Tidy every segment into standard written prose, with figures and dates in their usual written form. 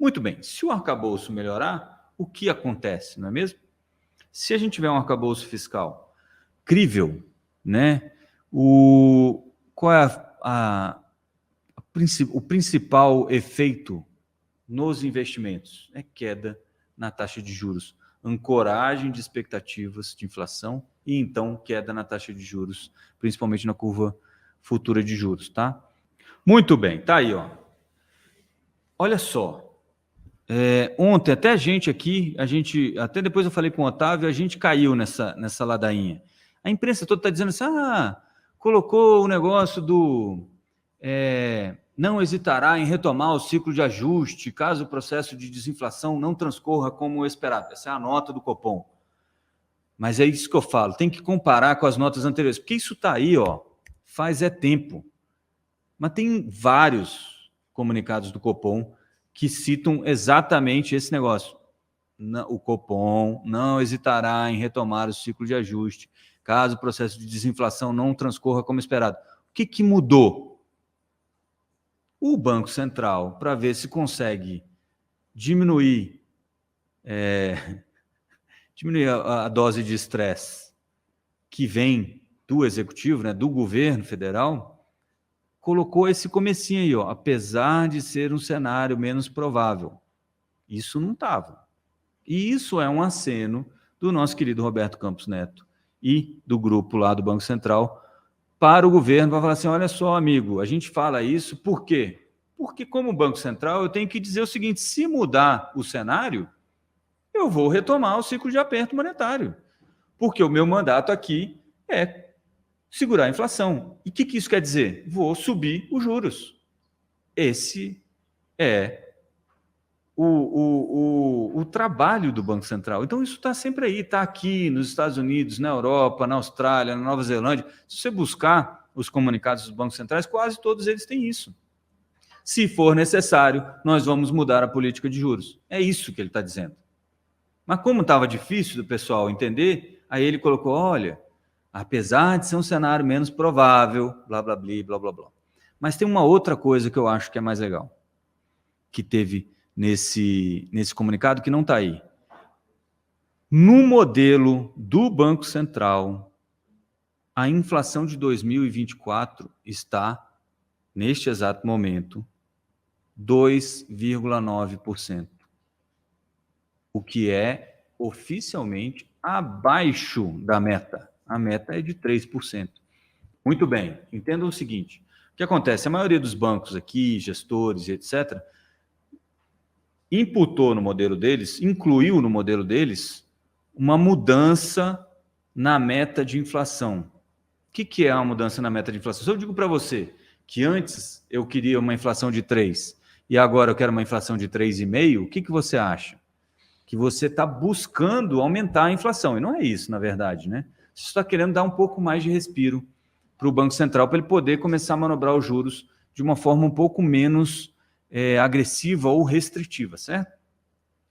Muito bem, se o arcabouço melhorar, o que acontece, não é mesmo? Se a gente tiver um arcabouço fiscal crível, né, qual é o principal efeito nos investimentos? É queda na taxa de juros, ancoragem de expectativas de inflação e então queda na taxa de juros, principalmente na curva futura de juros, tá? Muito bem, tá aí, ó. Olha só, ontem até até depois eu falei com o Otávio, a gente caiu nessa ladainha. A imprensa toda está dizendo assim, colocou o negócio do não hesitará em retomar o ciclo de ajuste caso o processo de desinflação não transcorra como esperado. Essa é a nota do Copom. Mas é isso que eu falo, tem que comparar com as notas anteriores, porque isso está aí, ó, faz tempo. Mas tem vários comunicados do Copom que citam exatamente esse negócio. O Copom não hesitará em retomar o ciclo de ajuste, caso o processo de desinflação não transcorra como esperado. O que mudou? O Banco Central, para ver se consegue diminuir a dose de estresse que vem do executivo, né, do governo federal, colocou esse comecinho aí, ó, apesar de ser um cenário menos provável. Isso não estava. E isso é um aceno do nosso querido Roberto Campos Neto e do grupo lá do Banco Central para o governo, para falar assim, olha só, amigo, a gente fala isso por quê? Porque como Banco Central eu tenho que dizer o seguinte, se mudar o cenário, eu vou retomar o ciclo de aperto monetário, porque o meu mandato aqui é segurar a inflação. E o que isso quer dizer? Vou subir os juros. Esse é o trabalho do Banco Central. Então, isso está sempre aí, está aqui nos Estados Unidos, na Europa, na Austrália, na Nova Zelândia. Se você buscar os comunicados dos bancos centrais, quase todos eles têm isso. Se for necessário, nós vamos mudar a política de juros. É isso que ele está dizendo. Mas como estava difícil do pessoal entender, aí ele colocou, olha, apesar de ser um cenário menos provável, blá, blá, blá, blá, blá, blá. Mas tem uma outra coisa que eu acho que é mais legal, que teve nesse comunicado que não está aí. No modelo do Banco Central, a inflação de 2024 está, neste exato momento, 2,9%, o que é oficialmente abaixo da meta. A meta é de 3%. Muito bem, entendam o seguinte, o que acontece? A maioria dos bancos aqui, gestores e etc., imputou no modelo deles, incluiu no modelo deles, uma mudança na meta de inflação. O que é uma mudança na meta de inflação? Se eu digo para você que antes eu queria uma inflação de 3 e agora eu quero uma inflação de 3,5, o que você acha? Que você está buscando aumentar a inflação. E não é isso, na verdade, né? Você está querendo dar um pouco mais de respiro para o Banco Central, para ele poder começar a manobrar os juros de uma forma um pouco menos agressiva ou restritiva, certo?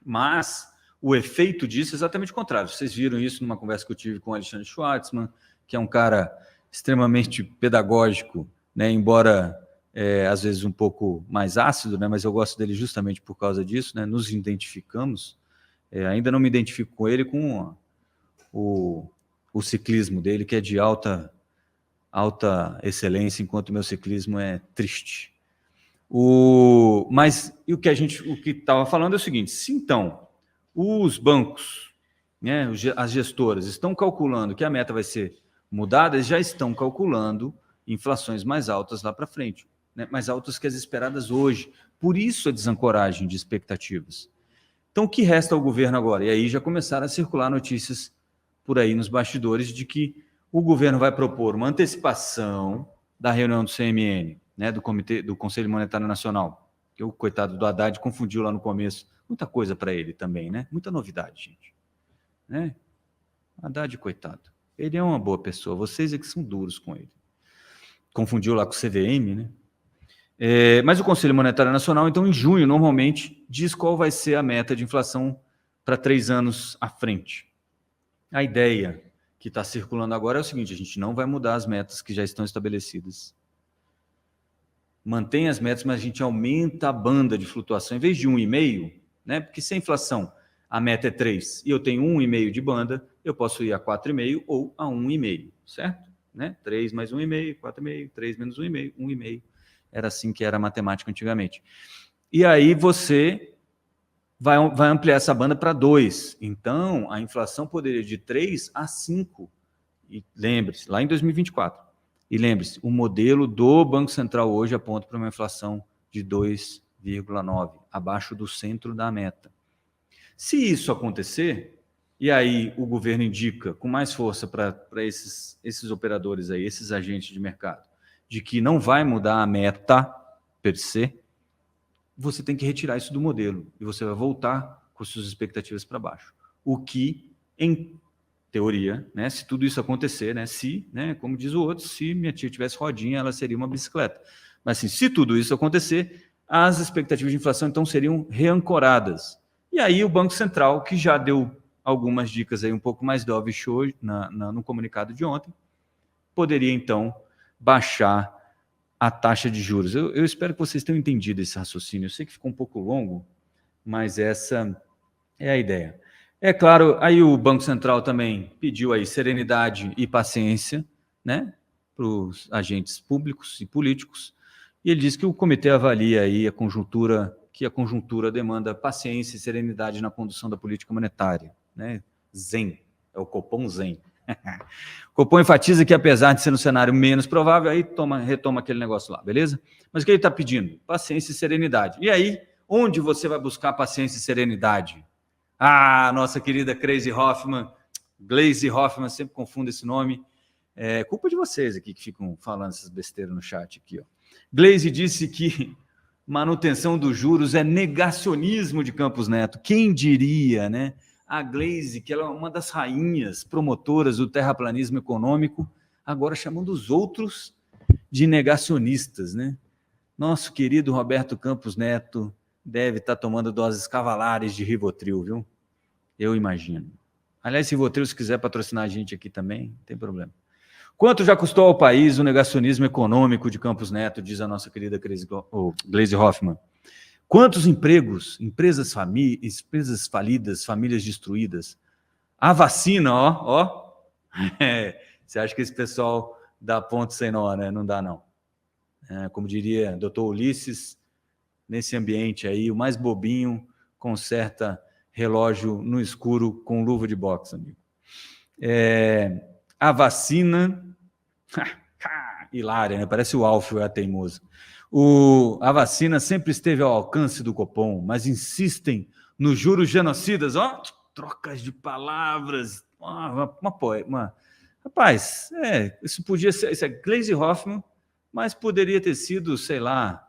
Mas o efeito disso é exatamente o contrário. Vocês viram isso numa conversa que eu tive com o Alexandre Schwartzman, que é um cara extremamente pedagógico, né? Embora às vezes um pouco mais ácido, né? Mas eu gosto dele justamente por causa disso, né? Nos identificamos. Ainda não me identifico com ele com o ciclismo dele, que é de alta excelência, enquanto o meu ciclismo é triste. Mas o que estava falando é o seguinte: se então os bancos, né, as gestoras estão calculando que a meta vai ser mudada, eles já estão calculando inflações mais altas lá para frente, né, mais altas que as esperadas hoje. Por isso a desancoragem de expectativas. Então, o que resta ao governo agora? E aí já começaram a circular notícias por aí nos bastidores de que o governo vai propor uma antecipação da reunião do CMN, né, do Conselho Monetário Nacional, que o coitado do Haddad confundiu lá no começo. Muita coisa para ele também, né? Muita novidade, gente. Né? Haddad, coitado. Ele é uma boa pessoa, vocês é que são duros com ele. Confundiu lá com o CVM, né? Mas o Conselho Monetário Nacional, então, em junho, normalmente, diz qual vai ser a meta de inflação para 3 anos à frente. A ideia que está circulando agora é o seguinte: a gente não vai mudar as metas que já estão estabelecidas. mantém as metas, mas a gente aumenta a banda de flutuação. Em vez de 1,5, né? Porque se a inflação, a meta é 3, e eu tenho 1,5 de banda, eu posso ir a 4,5 ou a 1,5, certo? Né? 3 mais 1,5, 4,5, 3 menos 1,5, 1,5. Era assim que era a matemática antigamente. E aí você vai ampliar essa banda para 2. Então, a inflação poderia ir de 3 a 5. E lembre-se, lá em 2024. E lembre-se, o modelo do Banco Central hoje aponta para uma inflação de 2,9, abaixo do centro da meta. Se isso acontecer, e aí o governo indica com mais força para esses operadores aí, esses agentes de mercado, de que não vai mudar a meta per se, você tem que retirar isso do modelo e você vai voltar com suas expectativas para baixo. O que, em teoria, né, se tudo isso acontecer, né, se, né, como diz o outro, se minha tia tivesse rodinha, ela seria uma bicicleta. Mas assim, se tudo isso acontecer, as expectativas de inflação então seriam reancoradas. E aí o Banco Central, que já deu algumas dicas aí um pouco mais dovish hoje no comunicado de ontem, poderia então baixar a taxa de juros. Eu espero que vocês tenham entendido esse raciocínio. Eu sei que ficou um pouco longo, mas essa é a ideia. É claro, aí o Banco Central também pediu aí serenidade e paciência, né, para os agentes públicos e políticos, e ele diz que o comitê avalia aí que a conjuntura demanda paciência e serenidade na condução da política monetária, né? Zen, é o Copom Zen. O Copom enfatiza que, apesar de ser um cenário menos provável, aí retoma aquele negócio lá, beleza? Mas o que ele está pedindo? Paciência e serenidade. E aí, onde você vai buscar paciência e serenidade? Ah, nossa querida Glaze Hoffman, sempre confundo esse nome. É culpa de vocês aqui que ficam falando essas besteiras no chat aqui, ó. Glaze disse que manutenção dos juros é negacionismo de Campos Neto. Quem diria, né? A Glaze, que ela é uma das rainhas promotoras do terraplanismo econômico, agora chamando os outros de negacionistas, né? Nosso querido Roberto Campos Neto deve estar tomando doses cavalares de Rivotril, viu? Eu imagino. Aliás, Rivotril, se quiser patrocinar a gente aqui também, não tem problema. Quanto já custou ao país o negacionismo econômico de Campos Neto, diz a nossa querida Glaze Hoffman. Quantos empregos, empresas falidas, famílias destruídas? A vacina, ó. Você acha que esse pessoal dá ponto sem nó, né? Não dá, não. Como diria Dr. Ulisses, nesse ambiente aí, o mais bobinho conserta relógio no escuro com luva de boxe, amigo. A vacina... Hilária, né? Parece o Alfio, é a teimoso. A vacina sempre esteve ao alcance do Copom, mas insistem nos juros genocidas. Ó, trocas de palavras. Rapaz, isso podia ser... Isso é Glaze Hoffman, mas poderia ter sido, sei lá...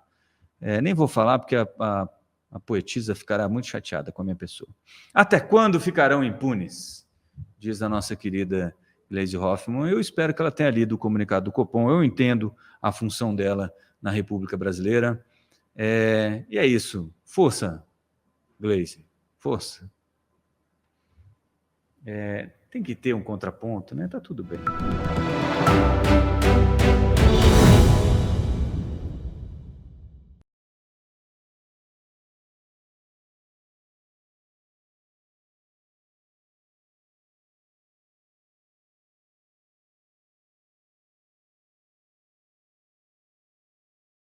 nem vou falar porque a poetisa ficará muito chateada com a minha pessoa. Até quando ficarão impunes? Diz a nossa querida Glaze Hoffman. Eu espero que ela tenha lido o comunicado do Copom. Eu entendo a função dela na República Brasileira. E é isso. Força, Glaze. Força. Tem que ter um contraponto, né? Tá tudo bem.